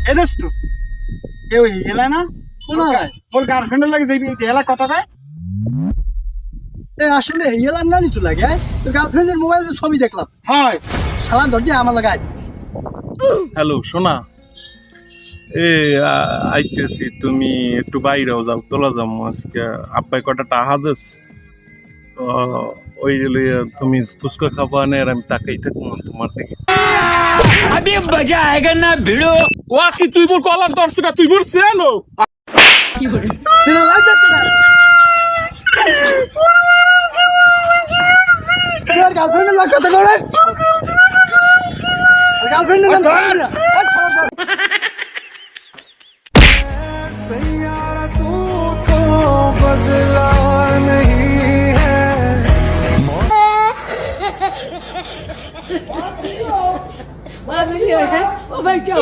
এনেস তো কেউ এলা না কোন হয় ওর গার্লফ্রেন্ডের লাগে যাইবি এলা কথা কয় এ আসলে হেলার না নিতে লাগে তোর গার্লফ্রেন্ডের মোবাইলে ছবি দেখলাম হয় সালাম ধর দিয়ে আমার লাগায় হ্যালো সোনা আইতেছি তুমি একটু বাইরেও যাও তোলা যাও আজকে আব্বাই কটা টাহা দিস তো ওই লইয়া তুমি ফুচকা খাবা না আর আমি তাকাই থাকবো তোমার দিকে अभी मजा आएगा ना भिड़ो ওয়া কি তুই বল কলার দর্শক তুই বল সেনো সেটা লাগবে তোরা তোর গার্লফ্রেন্ডের লাগে কথা করিস গার্লফ্রেন্ডের নাম ধর না Oh my God.